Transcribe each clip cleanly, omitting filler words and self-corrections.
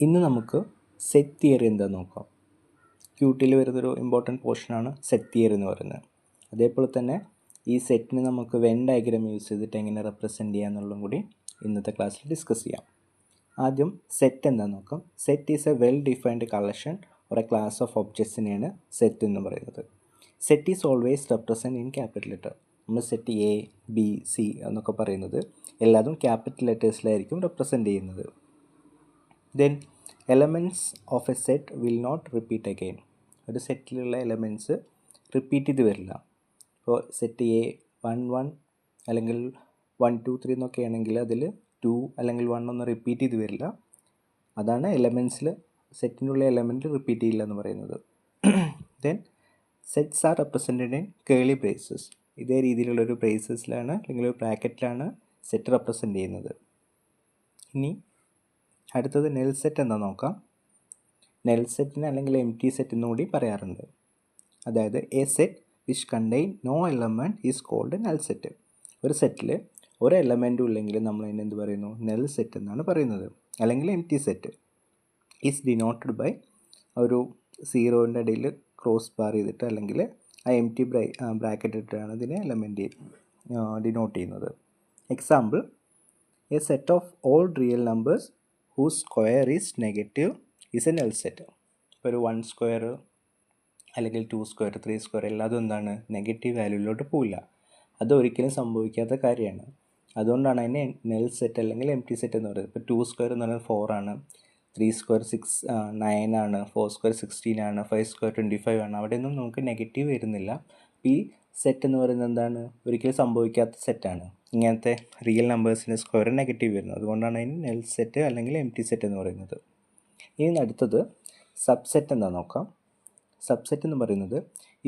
ഇന്ന് നമുക്ക് set theory എന്താണെന്ന് നോക്കാം. ക്യൂട്ടിയിൽ വരുന്നൊരു ഇമ്പോർട്ടൻറ്റ് പോർഷനാണ് സെറ്റ് തിയറി എന്ന് പറയുന്നത്. അതേപോലെ തന്നെ ഈ സെറ്റിന് നമുക്ക് വെൻ ഡയഗ്രാം യൂസ് ചെയ്തിട്ട് എങ്ങനെ റെപ്രസെൻറ്റ് ചെയ്യുക എന്നുള്ളതും കൂടി ഇന്നത്തെ ക്ലാസ്സിൽ ഡിസ്കസ് ചെയ്യാം. ആദ്യം സെറ്റ് എന്താണെന്ന് നോക്കാം. Set is a well defined collection or a class of ഒബ്ജക്ട്സിനെയാണ് സെറ്റ് എന്ന് പറയുന്നത്. Set is always represent in capital letter. നമ്മൾ സെറ്റ് എ ബി സി എന്നൊക്കെ പറയുന്നത് എല്ലാതും ക്യാപിറ്റൽ ലെറ്റേഴ്സിലായിരിക്കും റെപ്രസെൻറ്റ് ചെയ്യുന്നത്. Then elements of a set will not repeat again. ഒരു സെറ്റിലുള്ള എലമെൻറ്റ്സ് റിപ്പീറ്റ് ചെയ്ത് വരില്ല. ഇപ്പോൾ സെറ്റ് എ 1 1 അല്ലെങ്കിൽ 1 2 3 എന്നൊക്കെ ആണെങ്കിൽ അതിൽ 2 അല്ലെങ്കിൽ 1 ഒന്നും റിപ്പീറ്റ് ചെയ്ത് വരില്ല. അതാണ് എലമെൻറ്റ്സിൽ സെറ്റിനുള്ള എലമെൻറ്റ് റിപ്പീറ്റ് ചെയ്യില്ല എന്ന് പറയുന്നത്. Then sets R represented in Keli braces. ഇതേ രീതിയിലുള്ളൊരു ബ്രേസസിലാണ് അല്ലെങ്കിൽ ഒരു ബ്രാക്കറ്റിലാണ് സെറ്റ് റെപ്രസെൻറ്റ് ചെയ്യുന്നത്. ഇനി അടുത്തത് നെൽ സെറ്റ് എന്താ നോക്കാം. നെൽ സെറ്റിന് അല്ലെങ്കിൽ എം ടി സെറ്റ് എന്നും കൂടി പറയാറുണ്ട്. അതായത് a set which contain no element is called null set. ഒരു സെറ്റിൽ ഒരു എലമെൻറ്റും ഇല്ലെങ്കിൽ നമ്മൾ അതിന് എന്ത് പറയുന്നു? നെൽ സെറ്റ് എന്നാണ് പറയുന്നത്. അല്ലെങ്കിൽ empty set is denoted by ഒരു സീറോൻ്റെ ഇടയിൽ ക്രോസ് ബാർ ചെയ്തിട്ട് അല്ലെങ്കിൽ ആ എം ടി ബ്രാക്കറ്റ് ഇട്ടാണ് ഇതിനെ എലമെൻറ്റ് ഡിനോട്ട് ചെയ്യുന്നത്. Example, A set of all real numbers whose square is negative is a null set. ഇപ്പോൾ ഒരു 1 സ്ക്വയർ അല്ലെങ്കിൽ 2 സ്ക്വയർ 3 സ്ക്വയർ എല്ലാതും എന്താണ്? നെഗറ്റീവ് വാല്യൂയിലോട്ട് പോവില്ല. അതൊരിക്കലും സംഭവിക്കാത്ത കാര്യമാണ്. അതുകൊണ്ടാണ് അതിനെ നെൽ സെറ്റ് അല്ലെങ്കിൽ എം ടി സെറ്റ് എന്ന് പറയുന്നത്. ഇപ്പോൾ 2 സ്ക്വയർ എന്ന് പറയുന്നത് 4 ആണ്, 3 സ്ക്വയർ 9 ആണ്, 4 സ്ക്വയർ 16 ആണ്, 5 സ്ക്വയർ 25 ആണ്. അവിടെയൊന്നും നമുക്ക് നെഗറ്റീവ് വരുന്നില്ല. ഈ സെറ്റ് എന്ന് പറയുന്നത് എന്താണ്? ഒരിക്കലും സംഭവിക്കാത്ത സെറ്റാണ്. ഇങ്ങനത്തെ റിയൽ നമ്പേഴ്സിൻ്റെ സ്ക്വയർ നെഗറ്റീവ് വരുന്നത്. അതുകൊണ്ടാണ് അതിന് നെൽ സെറ്റ് അല്ലെങ്കിൽ എം ടി സെറ്റ് എന്ന് പറയുന്നത്. ഇനി അടുത്തത് സബ്സെറ്റ് എന്താ നോക്കാം. സബ്സെറ്റ് എന്ന് പറയുന്നത്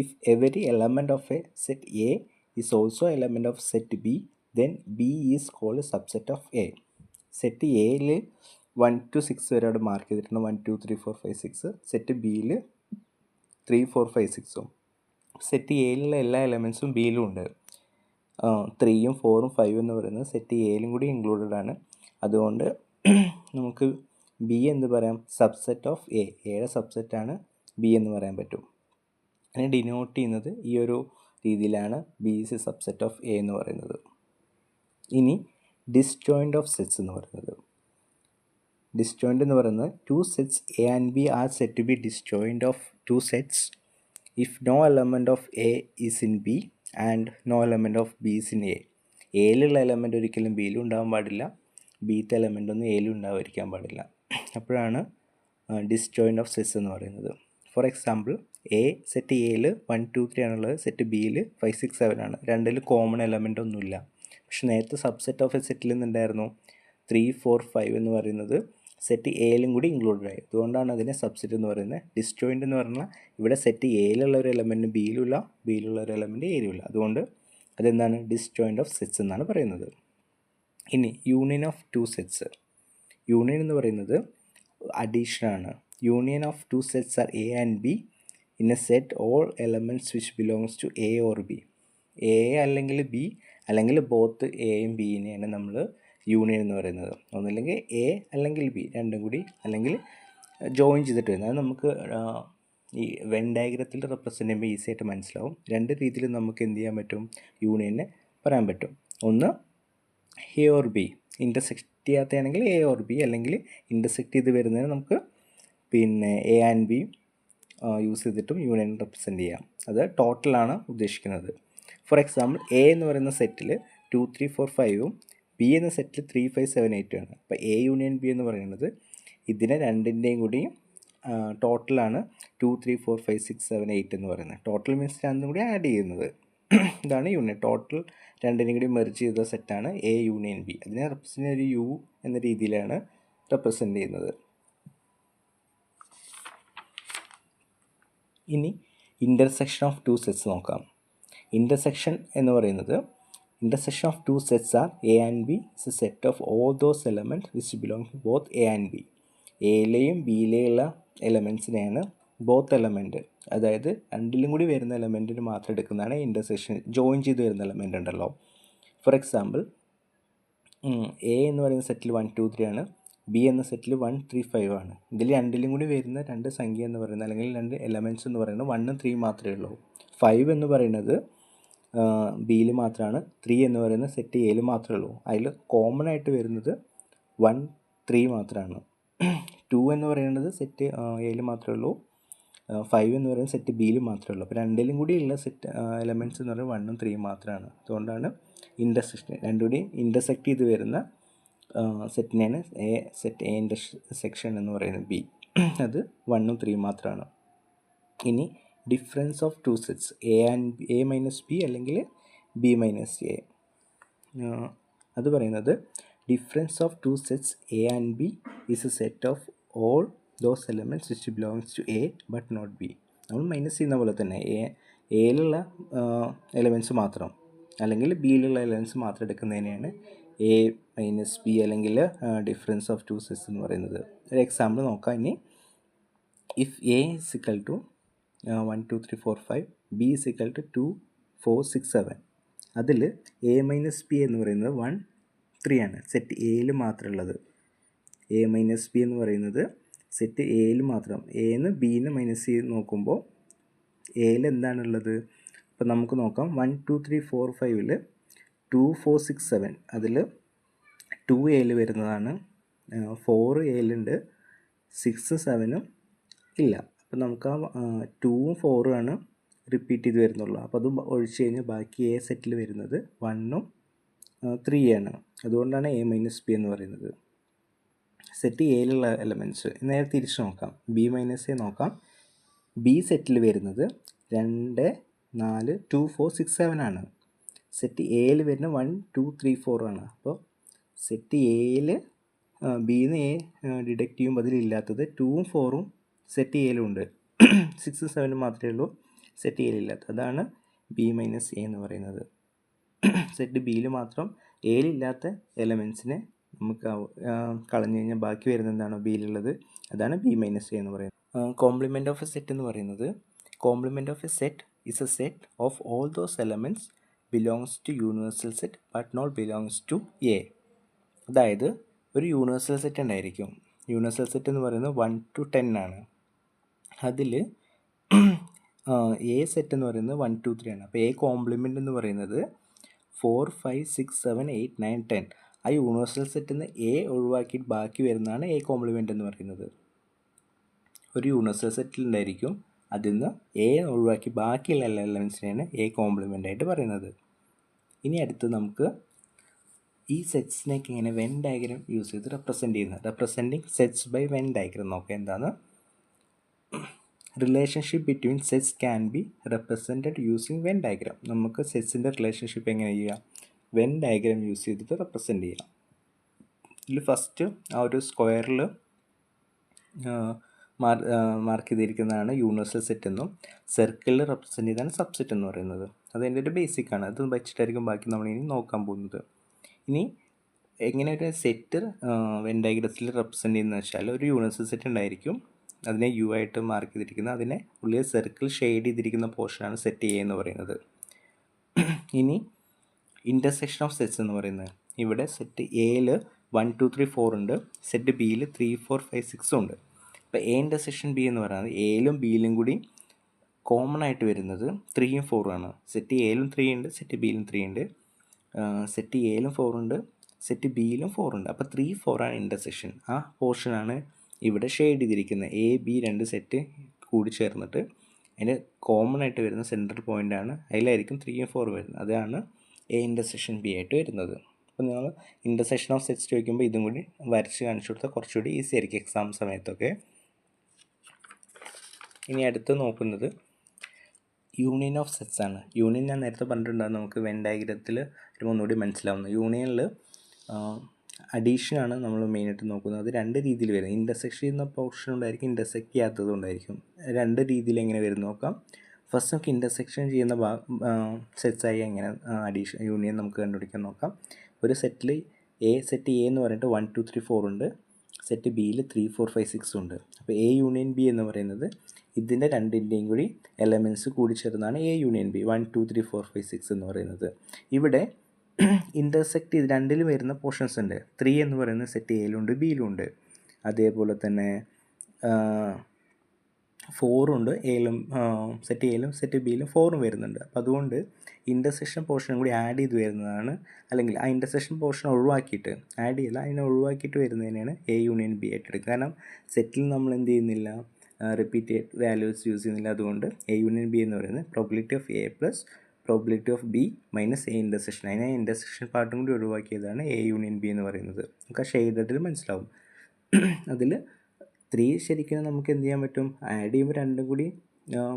if every element of a set a is also element of set b then b is called subset of a. Set എയിൽ 1 to 6 വരെ അവിടെ മാർക്ക് ചെയ്തിട്ടുണ്ട്. 1 2 3 4 5 6. സെറ്റ് ബിയിൽ 3 4 5 6ഉം. സെറ്റ് എയിലുള്ള എല്ലാ എലമെൻറ്റ്സും ബിയിലും ഉണ്ട്. 3ഉം 4ഉം 5 എന്ന് പറയുന്നത് സെറ്റ് എയിലും കൂടി ഇൻക്ലൂഡഡ് ആണ്. അതുകൊണ്ട് നമുക്ക് ബി എന്ന് പറയാം സബ്സെറ്റ് ഓഫ് എ. എയുടെ സബ്സെറ്റാണ് ബി എന്ന് പറയാൻ പറ്റും. അതിനെ ഡിനോട്ട് ചെയ്യുന്നത് ഈ ഒരു രീതിയിലാണ് B is A subset of A എന്ന് പറയുന്നത്. ഇനി ഡിസ്ജോയിൻ്റ് ഓഫ് സെറ്റ്സ് എന്ന് പറയുന്നത്. ഡിസ്ജോയിൻ്റ് എന്ന് പറയുന്നത് 2 sets A and B are said to be disjoint of 2 sets if no element of A is in B and no element of B is in A. എയിലുള്ള element ഒരിക്കലും ബിയിലും ഉണ്ടാകാൻ പാടില്ല, ബിത്തെ element ഒന്നും എയിലും ഉണ്ടാവാതിരിക്കാൻ പാടില്ല. അപ്പോഴാണ് ഡിസ്ജോയിൻ്റ് ഓഫ് സെറ്റ്സ് എന്ന് പറയുന്നത്. ഫോർ എക്സാമ്പിൾ, എ സെറ്റ് എയിൽ 1 2 3 ആണുള്ളത്, സെറ്റ് ബിയിൽ 5 6 7 ആണ്. രണ്ടിൽ കോമൺ എലമെൻ്റ് ഒന്നുമില്ല. പക്ഷെ നേരത്തെ സബ്സെറ്റ് ഓഫ് എ സെറ്റിൽ നിന്നുണ്ടായിരുന്നു 3 4 5 എന്ന് പറയുന്നത് സെറ്റ് എയിലും കൂടി ഇൻക്ലൂഡഡ് ആയി. അതുകൊണ്ടാണ് അതിനെ സബ്സെറ്റ് എന്ന് പറയുന്നത്. ഡിസ്ജോയിൻ്റ് എന്ന് പറഞ്ഞാൽ ഇവിടെ സെറ്റ് എയിലുള്ള ഒരു എലമെൻറ്റ് ബിയിലുമില്ല, ബിയിലുള്ള ഒരു എലമെൻറ്റ് എയിലുമില്ല. അതുകൊണ്ട് അതെന്താണ്? ഡിസ്ജോയിൻ്റ് ഓഫ് സെറ്റ്സ് എന്നാണ് പറയുന്നത്. ഇനി യൂണിയൻ ഓഫ് 2 സെറ്റ്സ്. യൂണിയൻ എന്ന് പറയുന്നത് അഡീഷനാണ്. Union of 2 sets are A and B in a set all elements which belongs to A or B. A അല്ലെങ്കിൽ ബി അല്ലെങ്കിൽ ബോത്ത് എയും ബിനെയാണ് നമ്മൾ യൂണിയൻ എന്ന് പറയുന്നത്. ഒന്നല്ലെങ്കിൽ എ അല്ലെങ്കിൽ ബി, രണ്ടും കൂടി അല്ലെങ്കിൽ ജോയിൻ ചെയ്തിട്ട് വരുന്നത്. അത് നമുക്ക് ഈ വെൻ ഡയഗ്രത്തിൽ റെപ്രസെൻ്റ് ചെയ്യുമ്പോൾ ഈസി ആയിട്ട് മനസ്സിലാവും. രണ്ട് രീതിയിൽ നമുക്ക് എന്ത് ചെയ്യാൻ പറ്റും? യൂണിയനെ പറയാൻ പറ്റും. ഒന്ന് എ ഓർ ബി, ഇൻ്റർസെക്റ്റ് ചെയ്യാത്തതാണെങ്കിൽ എ ഓർ ബി, അല്ലെങ്കിൽ ഇൻ്റർസെക്റ്റ് ചെയ്ത് വരുന്നതിന് നമുക്ക് പിന്നെ എ ആൻഡ് ബി യൂസ് ചെയ്തിട്ടും യൂണിയൻ റെപ്രസെൻ്റ് ചെയ്യാം. അത് ടോട്ടലാണ് ഉദ്ദേശിക്കുന്നത്. ഫോർ എക്സാമ്പിൾ, എ എന്ന് പറയുന്ന സെറ്റിൽ 2 3 4 5ഉം ബി എന്ന സെറ്റിൽ 3 5 7 8 ആണ്. അപ്പോൾ എ യൂണിയൻ ബി എന്ന് പറയുന്നത് ഇതിനെ രണ്ടിൻ്റെയും കൂടി ടോട്ടലാണ് 2 3 4 5 6 7 8 എന്ന് പറയുന്നത്. ടോട്ടൽ മീൻസ് രണ്ടും കൂടി ആഡ് ചെയ്യുന്നത്. ഇതാണ് യൂണിയൻ. ടോട്ടൽ രണ്ടിനും കൂടി മെർജ് ചെയ്ത സെറ്റാണ് എ യൂണിയൻ ബി. അതിനെ റെപ്രസെൻ്റ് ഒരു യു എന്ന രീതിയിലാണ് റെപ്രസെൻ്റ് ചെയ്യുന്നത്. ഇനി ഇൻ്റർസെക്ഷൻ ഓഫ് 2 സെറ്റ്സ് നോക്കാം. ഇൻ്റർസെക്ഷൻ എന്ന് പറയുന്നത് intersection of 2 sets are A and B is a set of all those elements which belong to both A and B. എയിലെയും ബിയിലെയുള്ള എലമെൻറ്റ്സിനെയാണ് ബോത്ത് എലമെൻറ്റ്, അതായത് രണ്ടിലും കൂടി വരുന്ന എലമെൻറ്റിന് മാത്രം എടുക്കുന്നതാണ് ഇൻ്റർസെക്ഷൻ. ജോയിൻ ചെയ്ത് വരുന്ന എലമെൻ്റ് ഉണ്ടല്ലോ. ഫോർ എക്സാമ്പിൾ, എ എന്ന് പറയുന്ന സെറ്റിൽ 1 2 3 ആണ്, ബി എന്ന സെറ്റിൽ 1 3 5 ആണ്. ഇതിൽ രണ്ടിലും കൂടി വരുന്ന രണ്ട് സംഖ്യ എന്ന് പറയുന്നത് അല്ലെങ്കിൽ രണ്ട് എലമെൻറ്റ്സ് എന്ന് പറയുന്നത് 1ഉം 3 മാത്രമേ ഉള്ളൂ. 5 എന്ന് പറയുന്നത് ബിയിൽ മാത്രമാണ്, 3 എന്ന് പറയുന്നത് സെറ്റ് എയിൽ മാത്രമേ ഉള്ളൂ. അതിൽ കോമൺ ആയിട്ട് വരുന്നത് 1 3 മാത്രമാണ്. 2 എന്ന് പറയുന്നത് സെറ്റ് എയിൽ മാത്രമേ ഉള്ളൂ. 5 എന്ന് പറയുന്നത് സെറ്റ് ബിയിൽ മാത്രമേ ഉള്ളൂ. അപ്പോൾ രണ്ടിലും കൂടി ഉള്ള സെറ്റ് എലമെൻറ്റ്സ് എന്ന് പറയുന്നത് 1ഉം 3 മാത്രമാണ്. അതുകൊണ്ടാണ് ഇൻ്റർസെക്ഷൻ രണ്ടും കൂടി ഇൻ്റർസെക്റ്റ് ചെയ്ത് വരുന്ന സെറ്റിനെയാണ് സെറ്റ് എ ഇൻ്റർസെക്ഷൻ എന്ന് പറയുന്നത് ബി. അത് 1ഉം 3 മാത്രമാണ്. ഇനി difference of two sets a minus b അല്ലെങ്കിൽ ബി മൈനസ് എ, അത് പറയുന്നത് difference of two sets A and b is a set of all those elements which belongs to a but not b. നമ്മൾ minus ചെയ്യുന്ന പോലെ തന്നെ എയിലുള്ള elements മാത്രം അല്ലെങ്കിൽ ബിയിലുള്ള എലമെൻറ്റ്സ് മാത്രം എടുക്കുന്നതിനെയാണ് എ മൈനസ് ബി അല്ലെങ്കിൽ ഡിഫറൻസ് ഓഫ് ടു സെറ്റ്സ് എന്ന് പറയുന്നത്. ഒരു എക്സാമ്പിൾ നോക്കാം. ഇനി if a is equal to 1 2 3 4 5, b is equal to 2 4 6 7, അതിൽ എ മൈനസ് ബി എന്ന് പറയുന്നത് 1 3 ആണ്, സെറ്റ് എയിൽ മാത്രമുള്ളത്. എ മൈനസ് ബി എന്ന് പറയുന്നത് സെറ്റ് എയിൽ മാത്രം. എന്ന് ബിന്ന് മൈനസ് ചെയ്ത് നോക്കുമ്പോൾ എയിൽ എന്താണുള്ളത്? അപ്പോൾ നമുക്ക് നോക്കാം. 1 2 3 4 5ൽ 2 4 6 7 അതിൽ 2 എയിൽ വരുന്നതാണ്, 4 എയിലുണ്ട്, 6 7ഉം ഇല്ല. അപ്പോൾ നമുക്ക് ആ 2ഉം 4ഉം ആണ് റിപ്പീറ്റ് ചെയ്ത് വരുന്നുള്ളൂ. അപ്പോൾ അത് ഒഴിച്ച് കഴിഞ്ഞാൽ ബാക്കി എ സെറ്റിൽ വരുന്നത് 1ഉം 3 ആണ്. അതുകൊണ്ടാണ് എ മൈനസ് ബി എന്ന് പറയുന്നത്. സെറ്റ് എയിലുള്ള എലമെൻറ്റ്സ് നേരെ തിരിച്ച് നോക്കാം. ബി മൈനസ് എ നോക്കാം. ബി സെറ്റിൽ വരുന്നത് 2 4 2 4 6 7 ആണ്. സെറ്റ് എയിൽ വരുന്ന 1 2 3 4 ആണ്. അപ്പോൾ സെറ്റ് എയിൽ ബിന്ന് എ ഡിഡക്റ്റ് ചെയ്യുമ്പോൾ അതിലില്ലാത്തത് 2ഉം 4ഉം സെറ്റ് എയിലും ഉണ്ട്. 6 7 മാത്രമേ ഉള്ളൂ സെറ്റ് എയിലില്ലാത്തത്. അതാണ് ബി മൈനസ് എ എന്ന് പറയുന്നത്. സെറ്റ് ബിയിൽ മാത്രം എയിലില്ലാത്ത എലമെൻറ്റ്സിനെ നമുക്ക് കളഞ്ഞു കഴിഞ്ഞാൽ ബാക്കി വരുന്നത് എന്താണോ ബിയിലുള്ളത്, അതാണ് ബി മൈനസ് എ എന്ന് പറയുന്നത്. കോംപ്ലിമെൻറ്റ് ഓഫ് എ സെറ്റ് എന്ന് പറയുന്നത്, complement of a set is a set of all those elements belongs to universal set but not belongs to a. അതായത് ഒരു യൂണിവേഴ്സൽ സെറ്റ് ഉണ്ടായിരിക്കും. യൂണിവേഴ്സൽ സെറ്റ് എന്ന് പറയുന്നത് 1 to 10 ആണ്. അതിൽ എ സെറ്റ് എന്ന് പറയുന്നത് 1 2 3 ആണ്. അപ്പോൾ എ കോംപ്ലിമെൻ്റ് എന്ന് പറയുന്നത് 4 5 6 7 8 9 10. ആ യൂണിവേഴ്സൽ സെറ്റിൽ നിന്ന് എ ഒഴിവാക്കിയിട്ട് ബാക്കി വരുന്നതാണ് എ കോംപ്ലിമെൻ്റ് എന്ന് പറയുന്നത്. ഒരു യൂണിവേഴ്സൽ സെറ്റിൽ ഉണ്ടായിരിക്കും, അതിൽ നിന്ന് എ ഒഴിവാക്കി ബാക്കിയുള്ള എല്ലാ എലമെൻറ്റ്സിനെയാണ് എ കോംപ്ലിമെൻ്റ് ആയിട്ട് പറയുന്നത്. ഇനി അടുത്ത് നമുക്ക് ഈ സെറ്റ്സിനൊക്കെ ഇങ്ങനെ വെൻ ഡയഗ്രാം യൂസ് ചെയ്ത് റെപ്രസെൻറ്റ് ചെയ്യുന്നത്, representing sets by Venn diagram നോക്കാം. എന്താണ് relationship between sets can be represented using Venn diagram. നമുക്ക് സെറ്റ്സിൻ്റെ റിലേഷൻഷിപ്പ് എങ്ങനെ ചെയ്യുക? വെൻ ഡയഗ്രാം യൂസ് ചെയ്തിട്ട് റെപ്രസെൻറ്റ് ചെയ്യാം. ഇതിൽ ഫസ്റ്റ് ആ ഒരു സ്ക്വയറിൽ മാർക്ക് ചെയ്തിരിക്കുന്നതാണ് യൂണിവേഴ്സൽ സെറ്റ് എന്നും സർക്കിളിൽ റെപ്രസെൻറ്റ് ചെയ്താണ് സബ്സെറ്റ് എന്ന് പറയുന്നത്. അതിൻ്റെ ഒരു ബേസിക്കാണ്. അത് വെച്ചിട്ടായിരിക്കും ബാക്കി നമ്മളിനി നോക്കാൻ പോകുന്നത്. ഇനി എങ്ങനെ ഒരു സെറ്റ് വെൻ ഡയഗ്രത്തിൽ റെപ്രസെൻറ്റ് ചെയ്യുന്നത് വെച്ചാൽ, ഒരു യൂണിവേഴ്സൽ സെറ്റ് ഉണ്ടായിരിക്കും, അതിനെ യു ആയിട്ട് മാർക്ക് ചെയ്തിരിക്കുന്നത്, അതിനെ ഉള്ളിൽ സർക്കിൾ ഷെയ്ഡ് ചെയ്തിരിക്കുന്ന പോർഷനാണ് സെറ്റ് എ എന്ന് പറയുന്നത്. ഇനി ഇൻ്റർസെക്ഷൻ ഓഫ് സെറ്റ്സ് എന്ന് പറയുന്നത്, ഇവിടെ സെറ്റ് എയിൽ 1 2 3 4 ഉണ്ട്, സെറ്റ് ബിയിൽ 3 4 5 6 ഉണ്ട്. അപ്പോൾ എ ഇൻ്റർസെക്ഷൻ ബി എന്ന് പറയുന്നത് എയിലും ബിയിലും കൂടി കോമൺ ആയിട്ട് വരുന്നത് 3ഉം 4ഉം ആണ്. സെറ്റ് എയിലും 3 ഉണ്ട്, സെറ്റ് ബിയിലും 3 ഉണ്ട്, സെറ്റ് എയിലും 4 ഉണ്ട്, സെറ്റ് ബിയിലും 4 ഉണ്ട്. അപ്പോൾ 3 4 ആണ് ഇൻ്റർസെക്ഷൻ. ആ പോർഷനാണ് ഇവിടെ ഷെയ്ഡ് ചെയ്തിരിക്കുന്നത്. എ ബി രണ്ട് സെറ്റ് കൂടി ചേർന്നിട്ട് അതിൻ്റെ കോമൺ ആയിട്ട് വരുന്ന സെൻട്രൽ പോയിൻ്റാണ്, അതിലായിരിക്കും 3ഉം 4ഉം വരുന്നത്. അതാണ് എ ഇൻ്റർസെക്ഷൻ ബി ആയിട്ട് വരുന്നത്. അപ്പോൾ നിങ്ങൾ ഇൻ്റർസെക്ഷൻ ഓഫ് സെറ്റ്സ് ചോദിക്കുമ്പോൾ ഇതും കൂടി വരച്ച് കാണിച്ചു കൊടുത്താൽ കുറച്ചുകൂടി ഈസി ആയിരിക്കും എക്സാം സമയത്തൊക്കെ. ഇനി അടുത്ത് നോക്കുന്നത് യൂണിയൻ ഓഫ് സെറ്റ്സ് ആണ്. യൂണിയൻ ഞാൻ നേരത്തെ പറഞ്ഞിട്ടുണ്ടാകും, നമുക്ക് വെൻ ഡയഗ്രത്തിൽ ഒന്നുകൂടി മനസ്സിലാവുന്നത്. യൂണിയനിൽ അഡീഷനാണ് നമ്മൾ മെയിനായിട്ട് നോക്കുന്നത്. അത് രണ്ട് രീതിയിൽ വരും. ഇൻ്റർസെക്ഷൻ ചെയ്യുന്ന പോർഷൻ ഉണ്ടായിരിക്കും, ഇൻ്റർസെക്റ്റ് ചെയ്യാത്തതും ഉണ്ടായിരിക്കും. രണ്ട് രീതിയിൽ എങ്ങനെ വരും നോക്കാം. ഫസ്റ്റ് നമുക്ക് ഇൻ്റർസെക്ഷൻ ചെയ്യുന്ന സെറ്റ്സായി എങ്ങനെ യൂണിയൻ നമുക്ക് കണ്ടുപിടിക്കാൻ നോക്കാം. ഒരു സെറ്റിൽ സെറ്റ് എ എന്ന് പറഞ്ഞിട്ട് 1 2 3 4 ഉണ്ട്, സെറ്റ് ബിയിൽ 3 4 5 6 ഉണ്ട്. അപ്പോൾ എ യൂണിയൻ ബി എന്ന് പറയുന്നത് ഇതിൻ്റെ രണ്ടിൻ്റെയും കൂടി എലമെൻറ്റ്സ് കൂടി ചേർന്നാണ് എ യൂണിയൻ ബി, 1 2 3 4 5 6 എന്ന് പറയുന്നത്. ഇവിടെ ഇൻ്റർസെക്റ്റ് ഇത് രണ്ടിലും വരുന്ന പോർഷൻസ് ഉണ്ട്. 3 എന്ന് പറയുന്നത് സെറ്റ് എയിലുണ്ട് ബിയിലുണ്ട്. അതേപോലെ തന്നെ 4 എയിലും സെറ്റ് എയിലും സെറ്റ് ബിയിലും 4 വരുന്നുണ്ട്. അപ്പോൾ അതുകൊണ്ട് ഇൻ്റർസെക്ഷൻ പോർഷനും കൂടി ആഡ് ചെയ്ത് വരുന്നതാണ്, അല്ലെങ്കിൽ ആ ഇൻ്റർസെക്ഷൻ പോർഷൻ ഒഴിവാക്കിയിട്ട് ആഡ് ചെയ്യില്ല, അതിനെ ഒഴിവാക്കിയിട്ട് വരുന്നതിനാണ് എ യൂണിയൻ ബി ആയിട്ട് എടുക്കുക. കാരണം സെറ്റിൽ നമ്മൾ എന്ത് ചെയ്യുന്നില്ല, റിപ്പീറ്റഡ് വാല്യൂസ് യൂസ് ചെയ്യുന്നില്ല. അതുകൊണ്ട് എ യൂണിയൻ ബി എന്ന് പറയുന്നത് probability of A plus probability of B minus A intersection, അതിനെ ഇൻ്റർസെക്ഷൻ പാർട്ടും കൂടി ഒഴിവാക്കിയതാണ് എ യൂണിയൻ ബി എന്ന് പറയുന്നത്. നമുക്ക് ആ ഷെയ്ഡഡിൽ മനസ്സിലാവും. അതിൽ 3 ശരിക്കും നമുക്ക് എന്ത് ചെയ്യാൻ പറ്റും, ആഡ് ചെയ്യുമ്പോൾ രണ്ടും കൂടി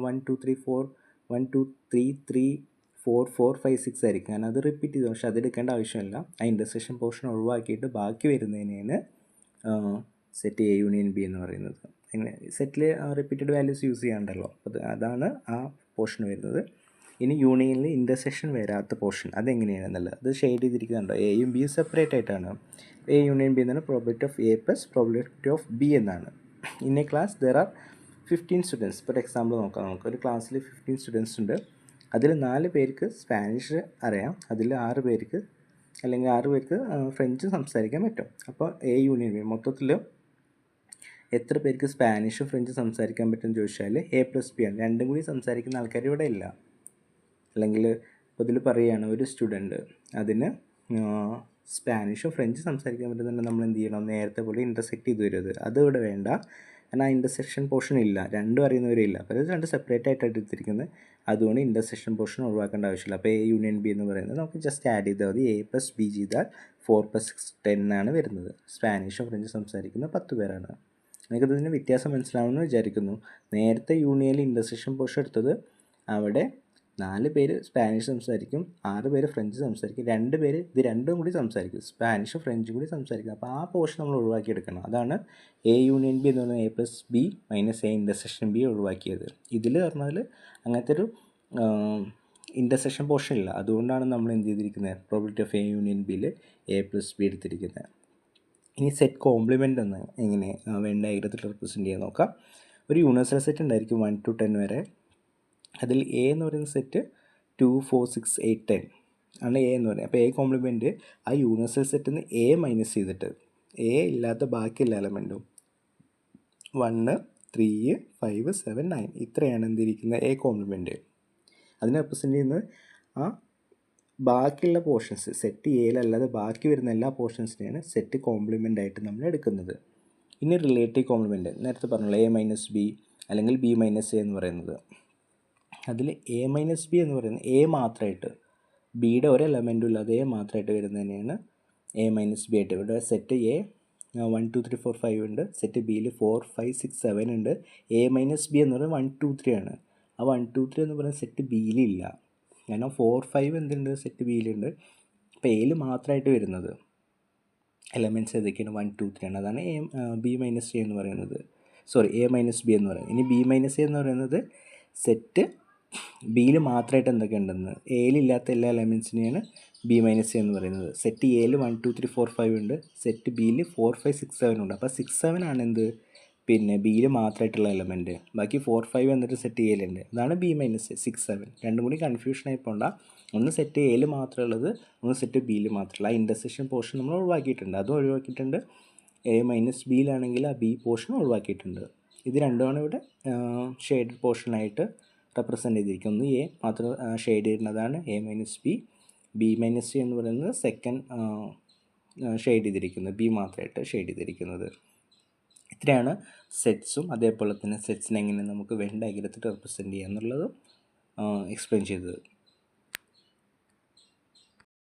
1 2 3 4 1 2 3 3 4 4 5 6 ആയിരിക്കും. കാരണം അത് റിപ്പീറ്റ് ചെയ്തു, പക്ഷെ അത് എടുക്കേണ്ട ആവശ്യമില്ല. ആ ഇൻ്റർസെക്ഷൻ പോർഷൻ ഒഴിവാക്കിയിട്ട് ബാക്കി വരുന്നതിനാണ് സെറ്റ് എ യൂണിയൻ ബി എന്ന് പറയുന്നത്. അങ്ങനെ സെറ്റിൽ റിപ്പീറ്റഡ് വാല്യൂസ് യൂസ് ചെയ്യാണ്ടല്ലോ, അതാണ് ആ പോർഷൻ വരുന്നത്. ഇനി യൂണിയനിൽ ഇൻ്റർസെക്ഷൻ വരാത്ത പോർഷൻ അതെങ്ങനെയാണെന്നുള്ളത് അത് ഷെയ്ഡ് ചെയ്തിരിക്കുന്നുണ്ടോ. എയും ബിയും സെപ്പറേറ്റ് ആയിട്ടാണ്. എ യൂണിയൻ ബി എന്നാണ് probability of A plus probability of B എന്നാണ്. In a class there are 15 students. ഇപ്പോൾ എക്സാമ്പിൾ നോക്കാം. നമുക്ക് ഒരു ക്ലാസ്സിൽ 15 സ്റ്റുഡൻസ് ഉണ്ട്. അതിൽ 4 പേർക്ക് സ്പാനിഷ് അറിയാം, അതിൽ 6 പേർക്ക് അല്ലെങ്കിൽ 6 പേർക്ക് ഫ്രഞ്ച് സംസാരിക്കാൻ പറ്റും. അപ്പോൾ എ യൂണിയൻ ബി മൊത്തത്തിൽ എത്ര പേർക്ക് സ്പാനിഷും ഫ്രഞ്ച് സംസാരിക്കാൻ പറ്റുമെന്ന് ചോദിച്ചാൽ എ പ്ലസ് ബി ആണ്. രണ്ടും കൂടി സംസാരിക്കുന്ന ആൾക്കാർ ഇവിടെ ഇല്ല. അല്ലെങ്കിൽ ഇപ്പോൾ ഇതിൽ പറയുകയാണ് ഒരു സ്റ്റുഡൻറ്റ് അതിന് സ്പാനിഷും ഫ്രഞ്ച് സംസാരിക്കാൻ പറ്റുന്നുണ്ടെങ്കിൽ നമ്മൾ എന്ത് ചെയ്യണം, നേരത്തെ പോലെ ഇൻ്റർസെക്റ്റ് ചെയ്ത് വരുന്നത്. അത് ഇവിടെ വേണ്ട, കാരണം ആ ഇൻ്റർസെക്ഷൻ പോർഷൻ ഇല്ല, രണ്ടും അറിയുന്നവരില്ല. അപ്പോൾ അത് രണ്ട് സെപ്പറേറ്റ് ആയിട്ട് എടുത്തിരിക്കുന്നത്. അതുകൊണ്ട് ഇൻ്റർസെക്ഷൻ പോർഷൻ ഒഴിവാക്കേണ്ട ആവശ്യമില്ല. അപ്പോൾ എ യൂണിയൻ ബി എന്ന് പറയുന്നത് നമുക്ക് ജസ്റ്റ് ആഡ് ചെയ്താൽ മതി. എ പ്ലസ് ബി ചെയ്താൽ 4 + 6 10 ആണ് വരുന്നത്. സ്പാനിഷും ഫ്രഞ്ച് സംസാരിക്കുന്ന 10 പേരാണ്. നിങ്ങൾക്കതിന് വ്യത്യാസം മനസ്സിലാവുമെന്ന് വിചാരിക്കുന്നു. നേരത്തെ യൂണിയനിൽ ഇൻ്റർസെക്ഷൻ പോർഷൻ എടുത്തത് അവിടെ 4 പേര് സ്പാനിഷ് സംസാരിക്കും, 6 പേര് ഫ്രഞ്ച് സംസാരിക്കും, 2 പേര് ഇത് രണ്ടും കൂടി സംസാരിക്കും, സ്പാനിഷും ഫ്രഞ്ചും കൂടി സംസാരിക്കും. അപ്പോൾ ആ പോർഷൻ നമ്മൾ ഒഴിവാക്കിയെടുക്കണം. അതാണ് എ യൂണിയൻ ബി എന്ന് പറയുന്നത് A plus B minus A intersection B ഒഴിവാക്കിയത്. ഇതിൽ പറഞ്ഞാൽ അങ്ങനത്തെ ഒരു ഇൻ്റർസെക്ഷൻ പോർഷൻ ഇല്ല. അതുകൊണ്ടാണ് നമ്മൾ എന്ത് ചെയ്തിരിക്കുന്നത്, പ്രോബിലിറ്റി ഓഫ് എ യൂണിയൻ ബിയിൽ എ പ്ലസ് ബി എടുത്തിരിക്കുന്നത്. ഇനി സെറ്റ് കോംപ്ലിമെൻ്റ് എന്ന് എങ്ങനെ വെൻ ഡയഗ്രത്തിൽ റെപ്രസെൻറ്റ് ചെയ്യാൻ നോക്കാം. ഒരു യൂണിവേഴ്സൽ സെറ്റ് ഉണ്ടായിരിക്കും 1 to 10 വരെ. അതിൽ എ എന്ന് പറയുന്ന സെറ്റ് 2 4 6 8 10 ആണ് എ എന്ന് പറയുന്നത്. അപ്പോൾ എ കോംപ്ലിമെൻറ്റ് ആ യൂണിവേഴ്സൽ സെറ്റിൽ നിന്ന് എ മൈനസ് ചെയ്തിട്ട് എ ഇല്ലാത്ത ബാക്കി എല്ലാ എലമെൻറ്റും 1 3 5 7 9 ഇത്രയാണ് എന്തിരിക്കുന്നത് എ കോംപ്ലിമെൻറ്റ്. അതിനെ റെപ്രസെൻറ്റ് ചെയ്യുന്നത് ആ ബാക്കിയുള്ള പോർഷൻസ് സെറ്റ് എയിലല്ലാതെ ബാക്കി വരുന്ന എല്ലാ പോർഷൻസിനെയാണ് സെറ്റ് കോംപ്ലിമെൻ്റ് ആയിട്ട് നമ്മൾ എടുക്കുന്നത്. ഇനി റിലേറ്റീവ് കോംപ്ലിമെൻറ്റ് നേരത്തെ പറഞ്ഞല്ലോ, എ മൈനസ് ബി അല്ലെങ്കിൽ ബി മൈനസ് എ എന്ന് പറയുന്നത്. അതിൽ എ മൈനസ് ബി എന്ന് പറയുന്നത് എ മാത്രമായിട്ട്, ബിയുടെ ഒരു എലമെൻറ്റും ഇല്ലാതെ എ മാത്രമായിട്ട് വരുന്നതിനെയാണ് എ മൈനസ് ബി ആയിട്ട്. ഇവിടെ സെറ്റ് എ 1 2 3 4 5 ഉണ്ട്, സെറ്റ് ബിയിൽ 4 5 6 7 ഉണ്ട്. എ മൈനസ് ബി എന്ന് പറയുന്നത് 1 2 3 ആണ്. ആ 1 2 3 എന്ന് പറയുന്നത് സെറ്റ് ബിയിലില്ല, കാരണം 4 5 എന്തുണ്ട് സെറ്റ് ബിയിലുണ്ട്. അപ്പോൾ എയിൽ മാത്രമായിട്ട് വരുന്നത് എലമെൻറ്റ്സ് ഏതൊക്കെയാണ് 1 2 3 ആണ്. അതാണ് ബി മൈനസ് എ എന്ന് പറയുന്നത്, സോറി എ മൈനസ് ബി എന്ന് പറയുന്നത്. ഇനി ബി മൈനസ് എ എന്ന് പറയുന്നത് സെറ്റ് ബിയിൽ മാത്രമായിട്ട് എന്തൊക്കെ ഉണ്ടെന്ന്, എയിലില്ലാത്ത എല്ലാ എലമെൻറ്റ്സിനെയാണ് ബി മൈനസ് എ എന്ന് പറയുന്നത്. സെറ്റ് എയിൽ 1 2 3 4 5 ഉണ്ട്, സെറ്റ് ബിയിൽ 4 5 6 7 ഉണ്ട്. അപ്പോൾ 6 7 ആണ് എന്ത്, പിന്നെ ബിയിൽ മാത്രമായിട്ടുള്ള എലമെൻറ്റ്. ബാക്കി 4 5 എന്നിട്ട് സെറ്റ് എയിലുണ്ട്. അതാണ് ബി മൈനസ് 6 7. രണ്ടും കൂടി കൺഫ്യൂഷനായി പോകണ്ട. ഒന്ന് സെറ്റ് എയിൽ മാത്രമുള്ളത്, ഒന്ന് സെറ്റ് ബിയിൽ മാത്രമുള്ള. ആ ഇൻ്റർസെക്ഷൻ പോർഷൻ നമ്മൾ ഒഴിവാക്കിയിട്ടുണ്ട്, അതും ഒഴിവാക്കിയിട്ടുണ്ട്. എ മൈനസ് ബിയിലാണെങ്കിൽ ആ ബി പോർഷൻ ഒഴിവാക്കിയിട്ടുണ്ട്. ഇത് രണ്ടുമാണ് ഇവിടെ ഷെയ്ഡ് പോർഷനായിട്ട് റെപ്രസെൻ്റ് ചെയ്തിരിക്കുന്നത്. ഒന്ന് എ മാത്രം ഷെയ്ഡ് ചെയ്യുന്നതാണ് A minus B, B minus C എന്ന് പറയുന്നത് സെക്കൻഡ് ഷെയ്ഡ് ചെയ്തിരിക്കുന്നത്, ബി മാത്രമായിട്ട് ഷെയ്ഡ് ചെയ്തിരിക്കുന്നത്. ഇത്രയാണ് സെറ്റ്സും അതേപോലെ തന്നെ സെറ്റ്സിനെ എങ്ങനെ നമുക്ക് വെൻ ഡയഗ്രത്തിൽ റെപ്രസെൻ്റ് ചെയ്യുക എന്നുള്ളത് എക്സ്പ്ലെയിൻ ചെയ്തത്.